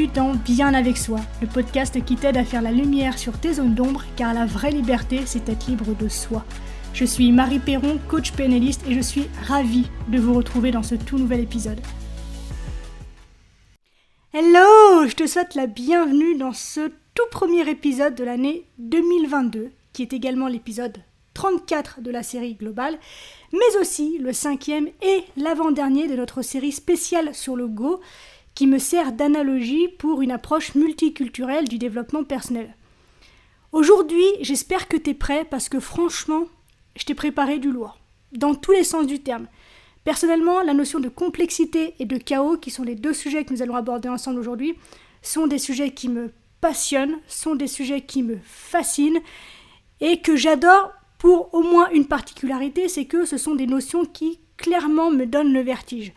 temps bien avec soi, le podcast qui t'aide à faire la lumière sur tes zones d'ombre, car la vraie liberté, c'est d'être libre de soi. Je suis Marie Perron, coach PNListe, et je suis ravie de vous retrouver dans ce tout nouvel épisode. Hello, je te souhaite la bienvenue dans ce tout premier épisode de l'année 2022, qui est également l'épisode 34 de la série globale, mais aussi le 5e et l'avant-dernier de notre série spéciale sur le Go, qui me sert d'analogie pour une approche multiculturelle du développement personnel. Aujourd'hui, j'espère que tu es prêt parce que franchement, je t'ai préparé du lourd, dans tous les sens du terme. Personnellement, la notion de complexité et de chaos, qui sont les deux sujets que nous allons aborder ensemble aujourd'hui, sont des sujets qui me passionnent, sont des sujets qui me fascinent et que j'adore pour au moins une particularité, c'est que ce sont des notions qui clairement me donnent le vertige.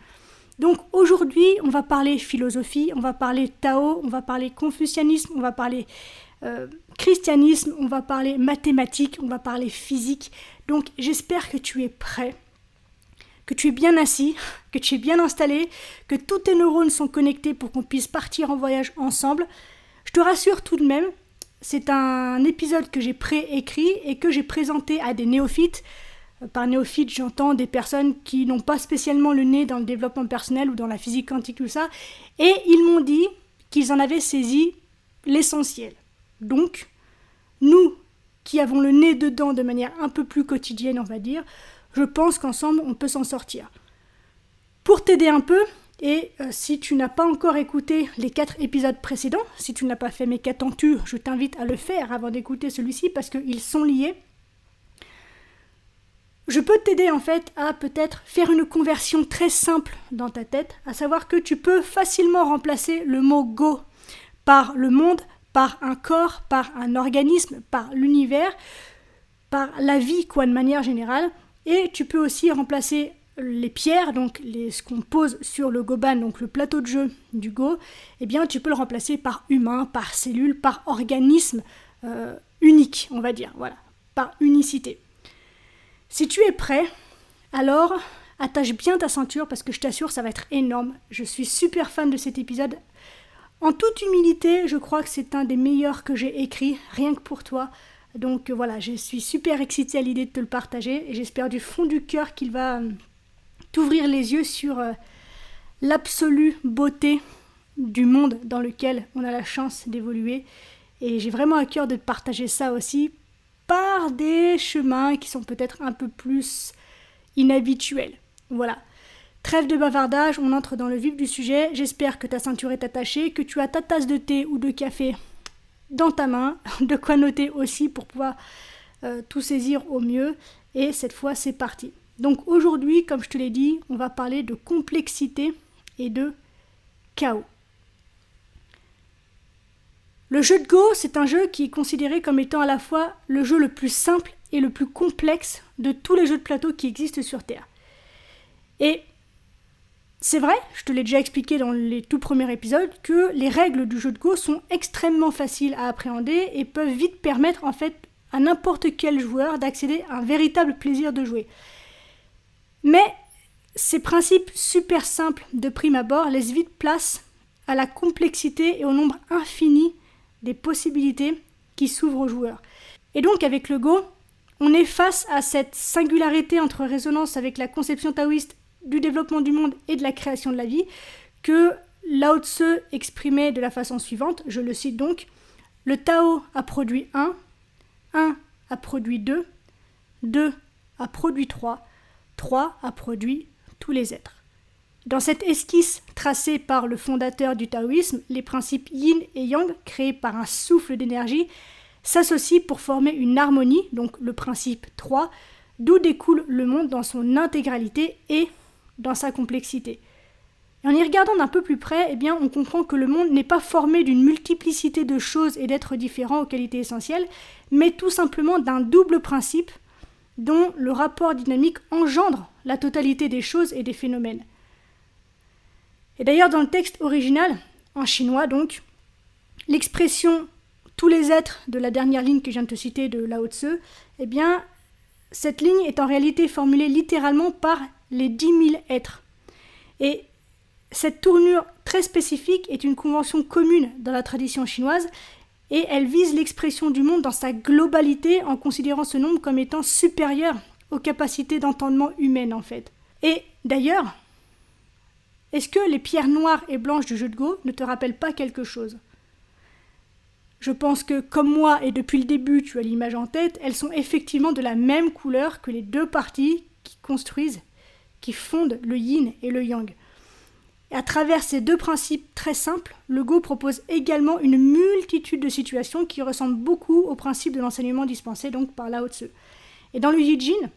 Donc aujourd'hui, on va parler philosophie, on va parler Tao, on va parler confucianisme, on va parler christianisme, on va parler mathématiques, on va parler physique. Donc j'espère que tu es prêt, que tu es bien assis, que tu es bien installé, que tous tes neurones sont connectés pour qu'on puisse partir en voyage ensemble. Je te rassure tout de même, c'est un épisode que j'ai préécrit et que j'ai présenté à des néophytes. Par néophyte, j'entends des personnes qui n'ont pas spécialement le nez dans le développement personnel ou dans la physique quantique, tout ça, et ils m'ont dit qu'ils en avaient saisi l'essentiel. Donc, nous qui avons le nez dedans de manière un peu plus quotidienne, on va dire, je pense qu'ensemble, on peut s'en sortir. Pour t'aider un peu, et si tu n'as pas encore écouté les 4 épisodes précédents, si tu ne l'as pas fait, mais qu'attends-tu, je t'invite à le faire avant d'écouter celui-ci parce qu'ils sont liés. Je peux t'aider en fait à peut-être faire une conversion très simple dans ta tête, à savoir que tu peux facilement remplacer le mot Go par le monde, par un corps, par un organisme, par l'univers, par la vie quoi de manière générale, et tu peux aussi remplacer les pierres, donc ce qu'on pose sur le Goban, donc le plateau de jeu du Go, eh bien tu peux le remplacer par humain, par cellule, par organisme unique, on va dire, voilà, par unicité. Si tu es prêt, alors attache bien ta ceinture parce que je t'assure, ça va être énorme. Je suis super fan de cet épisode. En toute humilité, je crois que c'est un des meilleurs que j'ai écrit, rien que pour toi. Donc voilà, je suis super excitée à l'idée de te le partager et j'espère du fond du cœur qu'il va t'ouvrir les yeux sur l'absolue beauté du monde dans lequel on a la chance d'évoluer. Et j'ai vraiment à cœur de te partager ça aussi par des chemins qui sont peut-être un peu plus inhabituels. Voilà. Trêve de bavardage, on entre dans le vif du sujet. J'espère que ta ceinture est attachée, que tu as ta tasse de thé ou de café dans ta main, de quoi noter aussi pour pouvoir tout saisir au mieux. Et cette fois, c'est parti. Donc aujourd'hui, comme je te l'ai dit, on va parler de complexité et de chaos. Le jeu de Go, c'est un jeu qui est considéré comme étant à la fois le jeu le plus simple et le plus complexe de tous les jeux de plateau qui existent sur Terre. Et c'est vrai, je te l'ai déjà expliqué dans les tout premiers épisodes, que les règles du jeu de Go sont extrêmement faciles à appréhender et peuvent vite permettre en fait à n'importe quel joueur d'accéder à un véritable plaisir de jouer. Mais ces principes super simples de prime abord laissent vite place à la complexité et au nombre infini des possibilités qui s'ouvrent aux joueurs. Et donc avec le Go, on est face à cette singularité entre résonance avec la conception taoïste du développement du monde et de la création de la vie que Lao Tse exprimait de la façon suivante, je le cite donc: le Tao a produit 1 a produit 2 a produit 3 a produit tous les êtres. Dans cette esquisse tracée par le fondateur du taoïsme, les principes yin et yang, créés par un souffle d'énergie, s'associent pour former une harmonie, donc le principe 3, d'où découle le monde dans son intégralité et dans sa complexité. Et en y regardant d'un peu plus près, eh bien, on comprend que le monde n'est pas formé d'une multiplicité de choses et d'êtres différents aux qualités essentielles, mais tout simplement d'un double principe dont le rapport dynamique engendre la totalité des choses et des phénomènes. Et d'ailleurs, dans le texte original, en chinois donc, l'expression « tous les êtres » de la dernière ligne que je viens de te citer de Lao Tse, eh bien, cette ligne est en réalité formulée littéralement par les 10 000 êtres. Et Cette tournure très spécifique est une convention commune dans la tradition chinoise et elle vise l'expression du monde dans sa globalité en considérant ce nombre comme étant supérieur aux capacités d'entendement humaines en fait. Et d'ailleurs, est-ce que les pierres noires et blanches du jeu de Go ne te rappellent pas quelque chose ? Je pense que, comme moi et depuis le début tu as l'image en tête, elles sont effectivement de la même couleur que les deux parties qui construisent, qui fondent le yin et le yang. Et à travers ces deux principes très simples, le Go propose également une multitude de situations qui ressemblent beaucoup aux principes de l'enseignement dispensé donc par Lao Tzu. Et dans le Yi Jin,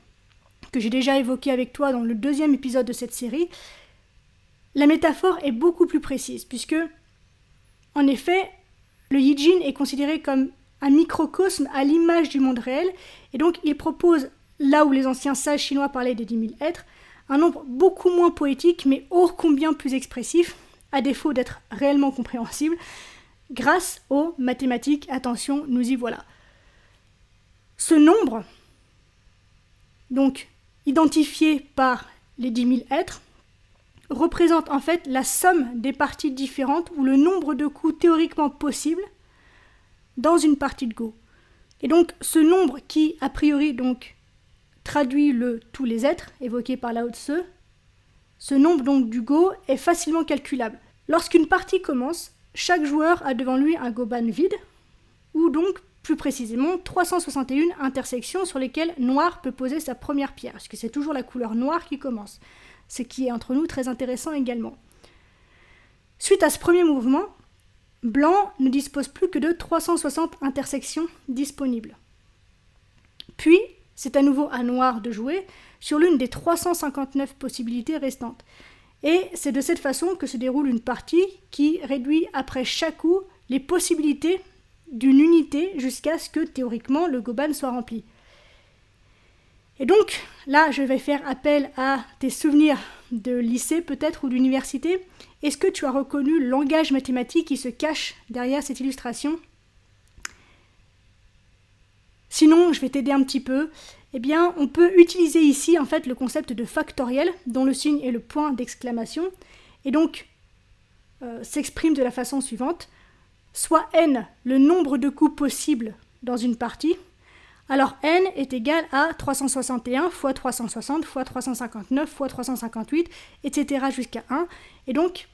que j'ai déjà évoqué avec toi dans le 2e épisode de cette série, la métaphore est beaucoup plus précise, puisque, en effet, le Yi Jin est considéré comme un microcosme à l'image du monde réel, et donc il propose, là où les anciens sages chinois parlaient des 10 000 êtres, un nombre beaucoup moins poétique, mais ô combien plus expressif, à défaut d'être réellement compréhensible, grâce aux mathématiques. Attention, nous y voilà. Ce nombre, donc identifié par les 10 000 êtres, représente en fait la somme des parties différentes ou le nombre de coups théoriquement possibles dans une partie de Go. Et donc ce nombre qui, a priori, donc traduit le tous les êtres évoqué par Lao Tzu, ce nombre donc du Go est facilement calculable. Lorsqu'une partie commence, chaque joueur a devant lui un Goban vide, ou donc plus précisément 361 intersections sur lesquelles Noir peut poser sa première pierre, parce que c'est toujours la couleur noire qui commence, ce qui est entre nous très intéressant également. Suite à ce premier mouvement, Blanc ne dispose plus que de 360 intersections disponibles. Puis, c'est à nouveau à Noir de jouer sur l'une des 359 possibilités restantes. Et c'est de cette façon que se déroule une partie qui réduit après chaque coup les possibilités d'une unité jusqu'à ce que théoriquement le Goban soit rempli. Et donc, là, je vais faire appel à tes souvenirs de lycée peut-être ou d'université. Est-ce que tu as reconnu le langage mathématique qui se cache derrière cette illustration ? Sinon, je vais t'aider un petit peu. Eh bien, on peut utiliser ici en fait le concept de factoriel, dont le signe est le point d'exclamation, et donc s'exprime de la façon suivante. Soit n, le nombre de coups possibles dans une partie, alors n est égal à 361 fois 360 fois 359 fois 358, etc. jusqu'à 1. Et donc,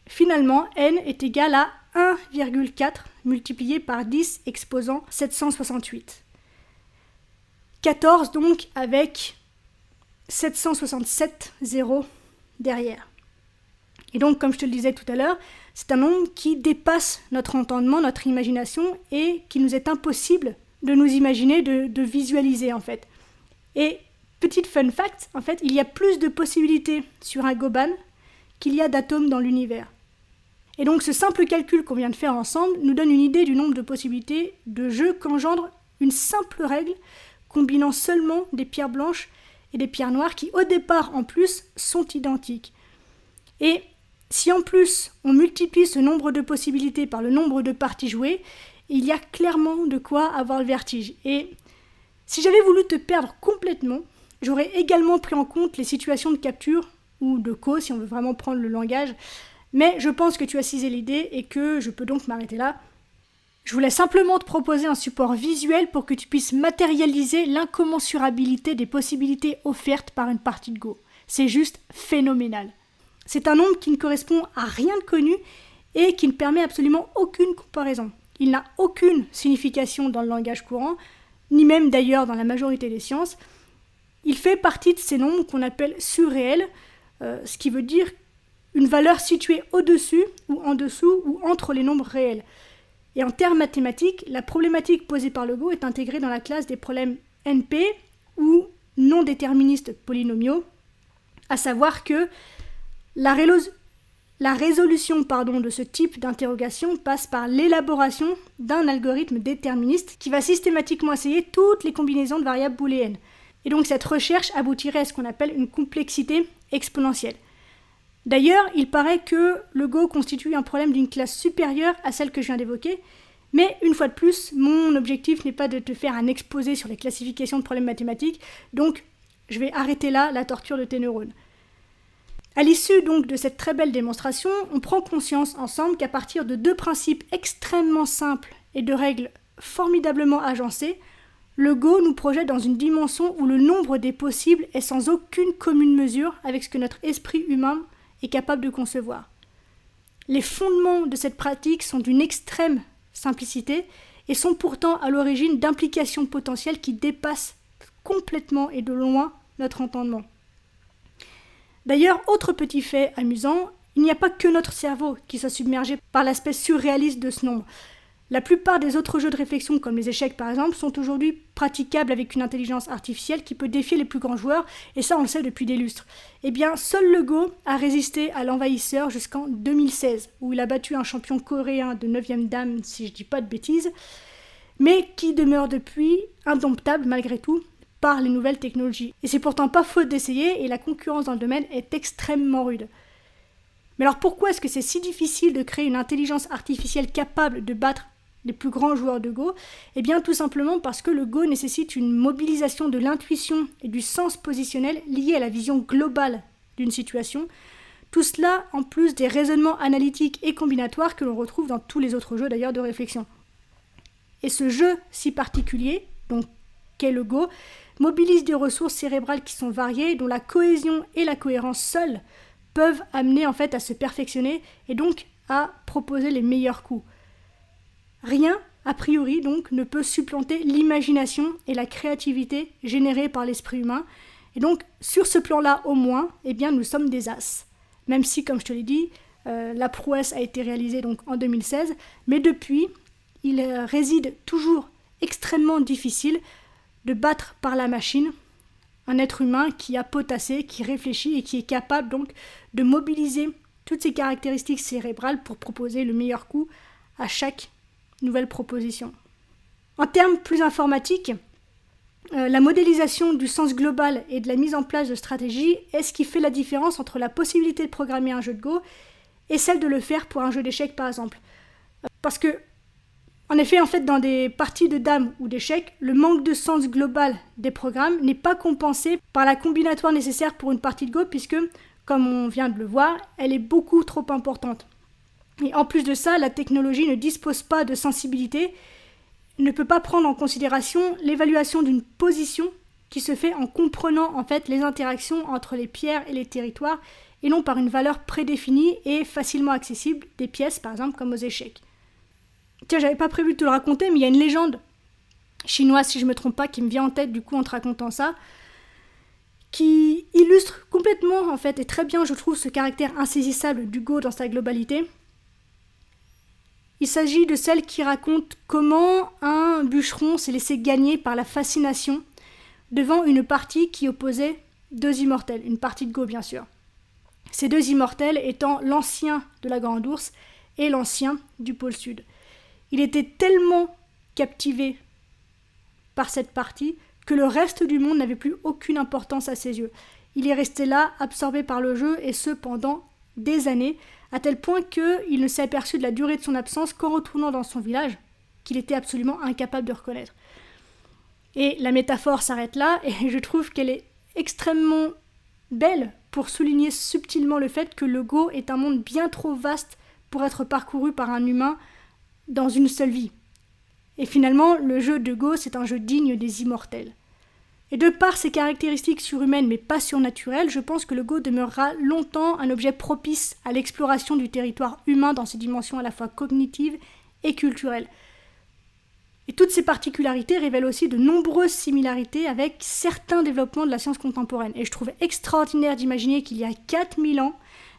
finalement, n est égal à 1,4 multiplié par 10 exposant 768. 14 donc avec 767 zéros derrière. Et donc, comme je te le disais tout à l'heure, c'est un nombre qui dépasse notre entendement, notre imagination, et qui nous est impossible de nous imaginer, de visualiser en fait. Et petite fun fact, en fait, il y a plus de possibilités sur un Goban qu'il y a d'atomes dans l'univers. Et donc ce simple calcul qu'on vient de faire ensemble nous donne une idée du nombre de possibilités de jeu qu'engendre une simple règle combinant seulement des pierres blanches et des pierres noires qui au départ en plus sont identiques. Et si en plus on multiplie ce nombre de possibilités par le nombre de parties jouées, il y a clairement de quoi avoir le vertige. Et si j'avais voulu te perdre complètement, j'aurais également pris en compte les situations de capture, ou de co si on veut vraiment prendre le langage, mais je pense que tu as cisé l'idée et que je peux donc m'arrêter là. Je voulais simplement te proposer un support visuel pour que tu puisses matérialiser l'incommensurabilité des possibilités offertes par une partie de Go. C'est juste phénoménal. C'est un nombre qui ne correspond à rien de connu et qui ne permet absolument aucune comparaison. Il n'a aucune signification dans le langage courant, ni même d'ailleurs dans la majorité des sciences. Il fait partie de ces nombres qu'on appelle surréels, ce qui veut dire une valeur située au-dessus ou en dessous ou entre les nombres réels. Et en termes mathématiques, la problématique posée par le Go est intégrée dans la classe des problèmes NP ou non déterministes polynomiaux, à savoir que la résolution de ce type d'interrogation passe par l'élaboration d'un algorithme déterministe qui va systématiquement essayer toutes les combinaisons de variables booléennes. Et donc cette recherche aboutirait à ce qu'on appelle une complexité exponentielle. D'ailleurs, il paraît que le Go constitue un problème d'une classe supérieure à celle que je viens d'évoquer, mais une fois de plus, mon objectif n'est pas de te faire un exposé sur les classifications de problèmes mathématiques, donc je vais arrêter là la torture de tes neurones. À l'issue donc de cette très belle démonstration, on prend conscience ensemble qu'à partir de 2 principes extrêmement simples et de règles formidablement agencées, le Go nous projette dans une dimension où le nombre des possibles est sans aucune commune mesure avec ce que notre esprit humain est capable de concevoir. Les fondements de cette pratique sont d'une extrême simplicité et sont pourtant à l'origine d'implications potentielles qui dépassent complètement et de loin notre entendement. D'ailleurs, autre petit fait amusant, il n'y a pas que notre cerveau qui soit submergé par l'aspect surréaliste de ce nombre. La plupart des autres jeux de réflexion, comme les échecs par exemple, sont aujourd'hui praticables avec une intelligence artificielle qui peut défier les plus grands joueurs, et ça on le sait depuis des lustres. Eh bien, seul le Go a résisté à l'envahisseur jusqu'en 2016, où il a battu un champion coréen de 9e dame, si je dis pas de bêtises, mais qui demeure depuis indomptable malgré tout par les nouvelles technologies. Et c'est pourtant pas faute d'essayer, et la concurrence dans le domaine est extrêmement rude. Mais alors pourquoi est-ce que c'est si difficile de créer une intelligence artificielle capable de battre les plus grands joueurs de Go? Eh bien tout simplement parce que le Go nécessite une mobilisation de l'intuition et du sens positionnel lié à la vision globale d'une situation. Tout cela en plus des raisonnements analytiques et combinatoires que l'on retrouve dans tous les autres jeux d'ailleurs de réflexion. Et ce jeu si particulier, donc qu'est le Go, mobilise des ressources cérébrales qui sont variées, dont la cohésion et la cohérence seules peuvent amener en fait à se perfectionner et donc à proposer les meilleurs coups. Rien, a priori donc, ne peut supplanter l'imagination et la créativité générées par l'esprit humain. Et donc, sur ce plan-là au moins, eh bien, nous sommes des as. Même si, comme je te l'ai dit, la prouesse a été réalisée donc en 2016, mais depuis, il réside toujours extrêmement difficile de battre par la machine un être humain qui a potassé, qui réfléchit et qui est capable donc de mobiliser toutes ses caractéristiques cérébrales pour proposer le meilleur coup à chaque nouvelle proposition. En termes plus informatiques, la modélisation du sens global et de la mise en place de stratégies est ce qui fait la différence entre la possibilité de programmer un jeu de Go et celle de le faire pour un jeu d'échecs par exemple. Parce que en effet, dans des parties de dames ou d'échecs, le manque de sens global des programmes n'est pas compensé par la combinatoire nécessaire pour une partie de Go, puisque, comme on vient de le voir, elle est beaucoup trop importante. Et en plus de ça, la technologie ne dispose pas de sensibilité, ne peut pas prendre en considération l'évaluation d'une position qui se fait en comprenant les interactions entre les pierres et les territoires, et non par une valeur prédéfinie et facilement accessible des pièces, par exemple comme aux échecs. Tiens, j'avais pas prévu de te le raconter, mais il y a une légende chinoise, si je me trompe pas, qui me vient en tête du coup en te racontant ça, qui illustre complètement et très bien, je trouve, ce caractère insaisissable du Go dans sa globalité. Il s'agit de celle qui raconte comment un bûcheron s'est laissé gagner par la fascination devant une partie qui opposait 2 immortels, une partie de Go bien sûr. Ces 2 immortels étant l'ancien de la Grande Ourse et l'ancien du pôle Sud. Il était tellement captivé par cette partie que le reste du monde n'avait plus aucune importance à ses yeux. Il est resté là, absorbé par le jeu, et ce pendant des années, à tel point qu'il ne s'est aperçu de la durée de son absence qu'en retournant dans son village, qu'il était absolument incapable de reconnaître. Et la métaphore s'arrête là, et je trouve qu'elle est extrêmement belle pour souligner subtilement le fait que le Go est un monde bien trop vaste pour être parcouru par un humain dans une seule vie. Et finalement, le jeu de Go, c'est un jeu digne des immortels. Et de par ses caractéristiques surhumaines mais pas surnaturelles, je pense que le Go demeurera longtemps un objet propice à l'exploration du territoire humain dans ses dimensions à la fois cognitives et culturelles. Et toutes ces particularités révèlent aussi de nombreuses similarités avec certains développements de la science contemporaine. Et je trouve extraordinaire d'imaginer qu'il y a 4000 ans,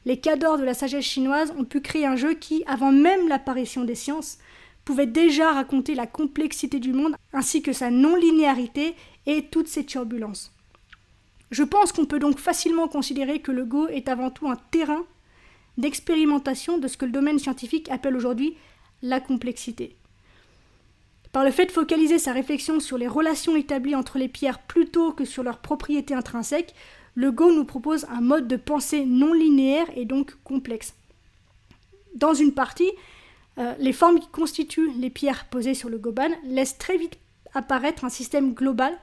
les cadors de la sagesse chinoise ont pu créer un jeu qui, avant même l'apparition des sciences, pouvait déjà raconter la complexité du monde ainsi que sa non-linéarité et toutes ses turbulences. Je pense qu'on peut donc facilement considérer que le Go est avant tout un terrain d'expérimentation de ce que le domaine scientifique appelle aujourd'hui la complexité. Par le fait de focaliser sa réflexion sur les relations établies entre les pierres plutôt que sur leurs propriétés intrinsèques, le Go nous propose un mode de pensée non linéaire et donc complexe. Dans une partie, les formes qui constituent les pierres posées sur le Goban laissent très vite apparaître un système global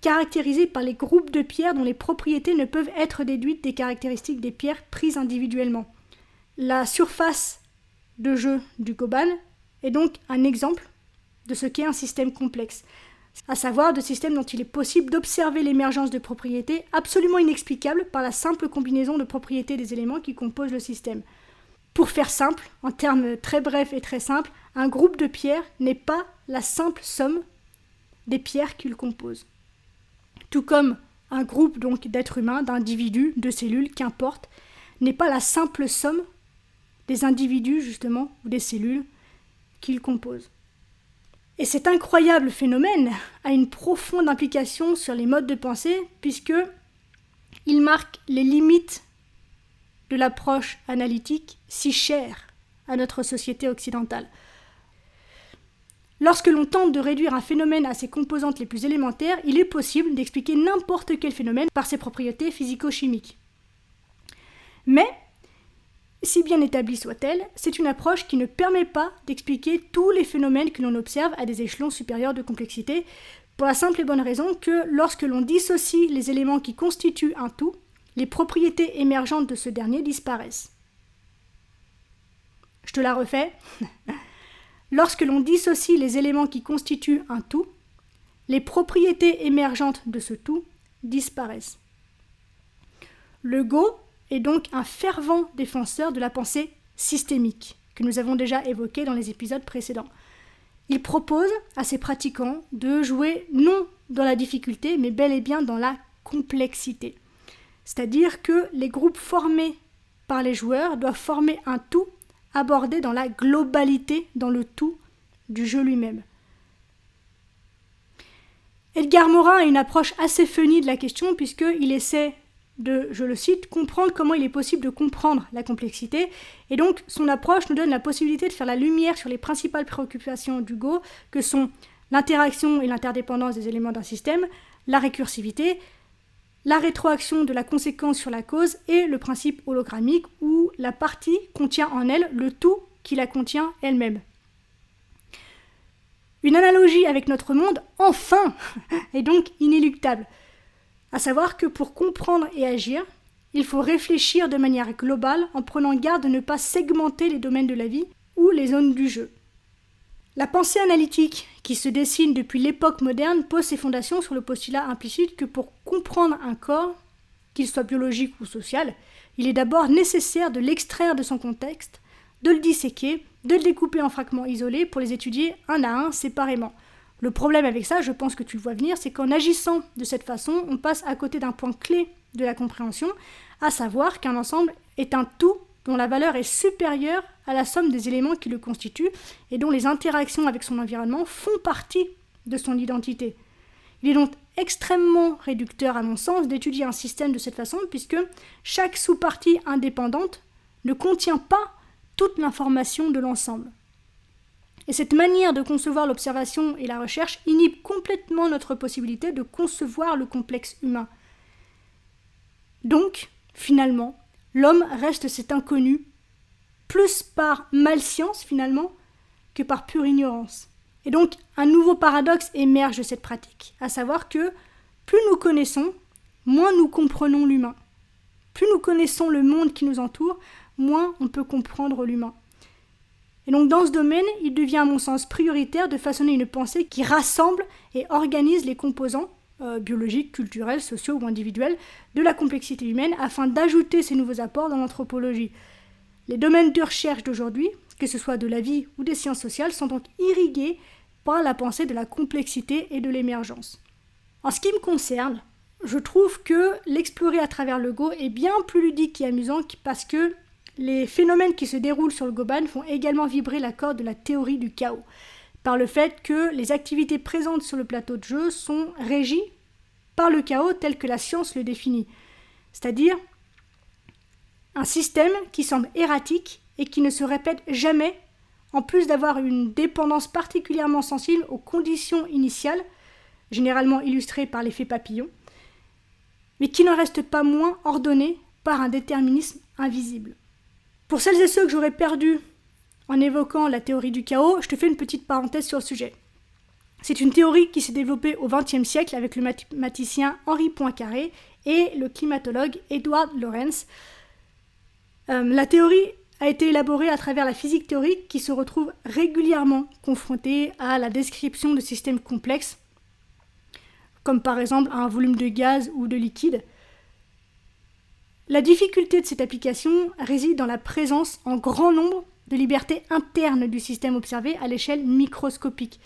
caractérisée par les groupes de pierres dont les propriétés ne peuvent être déduites des caractéristiques des pierres prises individuellement. La surface de jeu du Goban est donc un exemple de ce qu'est un système complexe, à savoir de systèmes dont il est possible d'observer l'émergence de propriétés absolument inexplicables par la simple combinaison de propriétés des éléments qui composent le système. Pour faire simple, en termes très brefs et très simples, un groupe de pierres n'est pas la simple somme des pierres qu'il compose. Tout comme un groupe donc d'êtres humains, d'individus, de cellules, qu'importe, n'est pas la simple somme des individus justement ou des cellules qu'il compose. Et cet incroyable phénomène a une profonde implication sur les modes de pensée puisque il marque les limites de l'approche analytique si chère à notre société occidentale. Lorsque l'on tente de réduire un phénomène à ses composantes les plus élémentaires, il est possible d'expliquer n'importe quel phénomène par ses propriétés physico-chimiques. Mais, si bien établie soit-elle, c'est une approche qui ne permet pas d'expliquer tous les phénomènes que l'on observe à des échelons supérieurs de complexité, pour la simple et bonne raison que lorsque l'on dissocie les éléments qui constituent un tout, les propriétés émergentes de ce dernier disparaissent. Je te la refais. Lorsque l'on dissocie les éléments qui constituent un tout, les propriétés émergentes de ce tout disparaissent. Le Go est donc un fervent défenseur de la pensée systémique, que nous avons déjà évoquée dans les épisodes précédents. Il propose à ses pratiquants de jouer non dans la difficulté, mais bel et bien dans la complexité. C'est-à-dire que les groupes formés par les joueurs doivent former un tout abordé dans la globalité, dans le tout du jeu lui-même. Edgar Morin a une approche assez funny de la question puisqu'il essaie de, je le cite, comprendre comment il est possible de comprendre la complexité, et donc son approche nous donne la possibilité de faire la lumière sur les principales préoccupations du Go, que sont l'interaction et l'interdépendance des éléments d'un système, la récursivité, la rétroaction de la conséquence sur la cause et le principe hologrammique où la partie contient en elle le tout qui la contient elle-même. Une analogie avec notre monde, enfin, est donc inéluctable. À savoir que pour comprendre et agir, il faut réfléchir de manière globale en prenant garde de ne pas segmenter les domaines de la vie ou les zones du jeu. La pensée analytique qui se dessine depuis l'époque moderne pose ses fondations sur le postulat implicite que pour comprendre un corps, qu'il soit biologique ou social, il est d'abord nécessaire de l'extraire de son contexte, de le disséquer, de le découper en fragments isolés pour les étudier un à un séparément. Le problème avec ça, je pense que tu le vois venir, c'est qu'en agissant de cette façon, on passe à côté d'un point clé de la compréhension, à savoir qu'un ensemble est un tout dont la valeur est supérieure à la somme des éléments qui le constituent et dont les interactions avec son environnement font partie de son identité. Il est donc extrêmement réducteur à mon sens d'étudier un système de cette façon puisque chaque sous-partie indépendante ne contient pas toute l'information de l'ensemble. Et cette manière de concevoir l'observation et la recherche inhibe complètement notre possibilité de concevoir le complexe humain. Donc, finalement, l'homme reste cet inconnu, plus par malscience finalement, que par pure ignorance. Et donc, un nouveau paradoxe émerge de cette pratique, à savoir que plus nous connaissons, moins nous comprenons l'humain. Plus nous connaissons le monde qui nous entoure, moins on peut comprendre l'humain. Et donc dans ce domaine, il devient à mon sens prioritaire de façonner une pensée qui rassemble et organise les composants biologiques, culturels, sociaux ou individuels de la complexité humaine afin d'ajouter ces nouveaux apports dans l'anthropologie. Les domaines de recherche d'aujourd'hui, que ce soit de la vie ou des sciences sociales, sont donc irrigués par la pensée de la complexité et de l'émergence. En ce qui me concerne, je trouve que l'explorer à travers le Go est bien plus ludique et amusant parce que les phénomènes qui se déroulent sur le Goban font également vibrer la corde de la théorie du chaos, par le fait que les activités présentes sur le plateau de jeu sont régies par le chaos tel que la science le définit, c'est-à-dire un système qui semble erratique et qui ne se répète jamais, en plus d'avoir une dépendance particulièrement sensible aux conditions initiales, généralement illustrées par l'effet papillon, mais qui n'en reste pas moins ordonné par un déterminisme invisible. Pour celles et ceux que j'aurais perdus en évoquant la théorie du chaos, je te fais une petite parenthèse sur le sujet. C'est une théorie qui s'est développée au XXe siècle avec le mathématicien Henri Poincaré et le climatologue Edward Lorenz. La théorie a été élaborée à travers la physique théorique qui se retrouve régulièrement confrontée à la description de systèmes complexes, comme par exemple un volume de gaz ou de liquide. La difficulté de cette application réside dans la présence en grand nombre de libertés internes du système observé à l'échelle microscopique.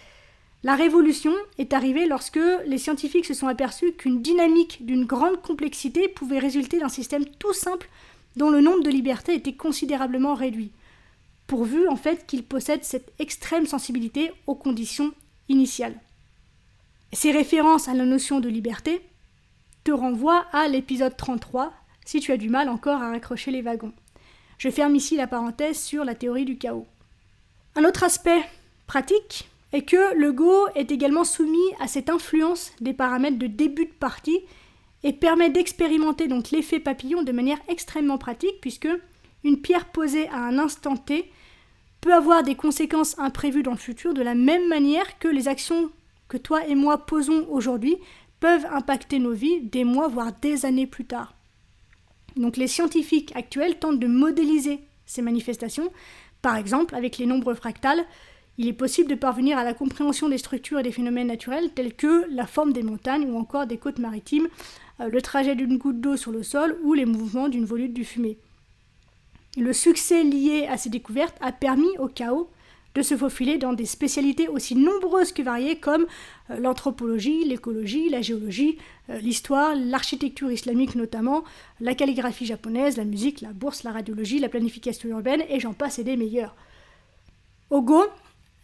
La révolution est arrivée lorsque les scientifiques se sont aperçus qu'une dynamique d'une grande complexité pouvait résulter d'un système tout simple dont le nombre de libertés était considérablement réduit, pourvu en fait qu'il possède cette extrême sensibilité aux conditions initiales. Ces références à la notion de liberté te renvoient à l'épisode 33, si tu as du mal encore à raccrocher les wagons. Je ferme ici la parenthèse sur la théorie du chaos. Un autre aspect pratique est que le Go est également soumis à cette influence des paramètres de début de partie et permet d'expérimenter donc l'effet papillon de manière extrêmement pratique puisque une pierre posée à un instant T peut avoir des conséquences imprévues dans le futur de la même manière que les actions que toi et moi posons aujourd'hui peuvent impacter nos vies des mois voire des années plus tard. Donc les scientifiques actuels tentent de modéliser ces manifestations. Par exemple, avec les nombres fractales, il est possible de parvenir à la compréhension des structures et des phénomènes naturels tels que la forme des montagnes ou encore des côtes maritimes, le trajet d'une goutte d'eau sur le sol ou les mouvements d'une volute de fumée. Le succès lié à ces découvertes a permis au chaos de se faufiler dans des spécialités aussi nombreuses que variées comme l'anthropologie, l'écologie, la géologie, l'histoire, l'architecture islamique notamment, la calligraphie japonaise, la musique, la bourse, la radiologie, la planification urbaine et j'en passe et des meilleurs. Au Go,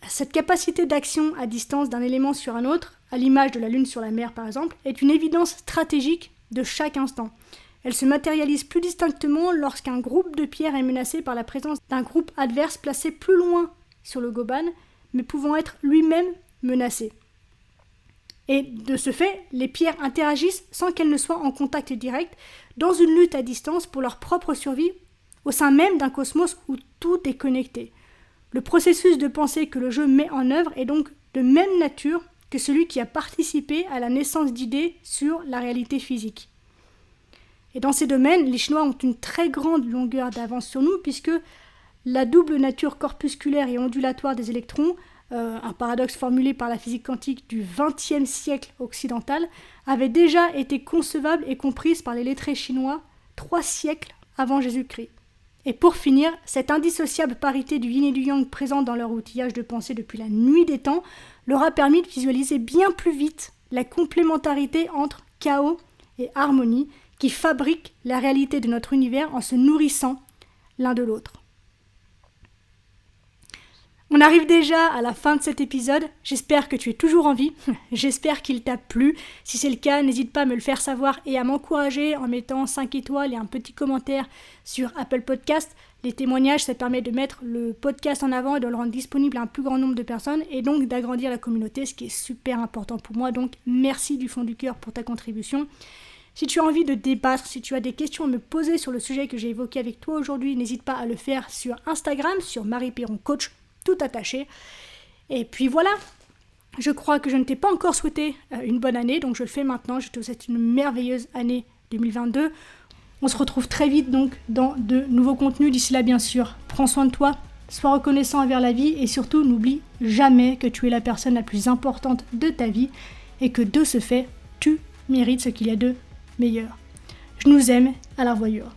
cette capacité d'action à distance d'un élément sur un autre, à l'image de la Lune sur la mer par exemple, est une évidence stratégique de chaque instant. Elle se matérialise plus distinctement lorsqu'un groupe de pierres est menacé par la présence d'un groupe adverse placé plus loin sur le Goban, mais pouvant être lui-même menacé. Et de ce fait, les pierres interagissent sans qu'elles ne soient en contact direct, dans une lutte à distance pour leur propre survie, au sein même d'un cosmos où tout est connecté. Le processus de pensée que le jeu met en œuvre est donc de même nature que celui qui a participé à la naissance d'idées sur la réalité physique. Et dans ces domaines, les Chinois ont une très grande longueur d'avance sur nous, puisque la double nature corpusculaire et ondulatoire des électrons, un paradoxe formulé par la physique quantique du XXe siècle occidental, avait déjà été concevable et comprise par les lettrés chinois 3 siècles avant Jésus-Christ. Et pour finir, cette indissociable parité du yin et du yang présente dans leur outillage de pensée depuis la nuit des temps leur a permis de visualiser bien plus vite la complémentarité entre chaos et harmonie qui fabriquent la réalité de notre univers en se nourrissant l'un de l'autre. On arrive déjà à la fin de cet épisode, j'espère que tu es toujours en vie, j'espère qu'il t'a plu. Si c'est le cas, n'hésite pas à me le faire savoir et à m'encourager en mettant 5 étoiles et un petit commentaire sur Apple Podcast. Les témoignages, ça permet de mettre le podcast en avant et de le rendre disponible à un plus grand nombre de personnes et donc d'agrandir la communauté, ce qui est super important pour moi. Donc merci du fond du cœur pour ta contribution. Si tu as envie de débattre, si tu as des questions à me poser sur le sujet que j'ai évoqué avec toi aujourd'hui, n'hésite pas à le faire sur Instagram, sur Marie Perron Coach, tout attaché. Et puis voilà, je crois que je ne t'ai pas encore souhaité une bonne année, donc je le fais maintenant. Je te souhaite une merveilleuse année 2022. On se retrouve très vite donc dans de nouveaux contenus. D'ici là, bien sûr, prends soin de toi, sois reconnaissant envers la vie et surtout n'oublie jamais que tu es la personne la plus importante de ta vie et que de ce fait, tu mérites ce qu'il y a de meilleur. Je nous aime, à la revoyure.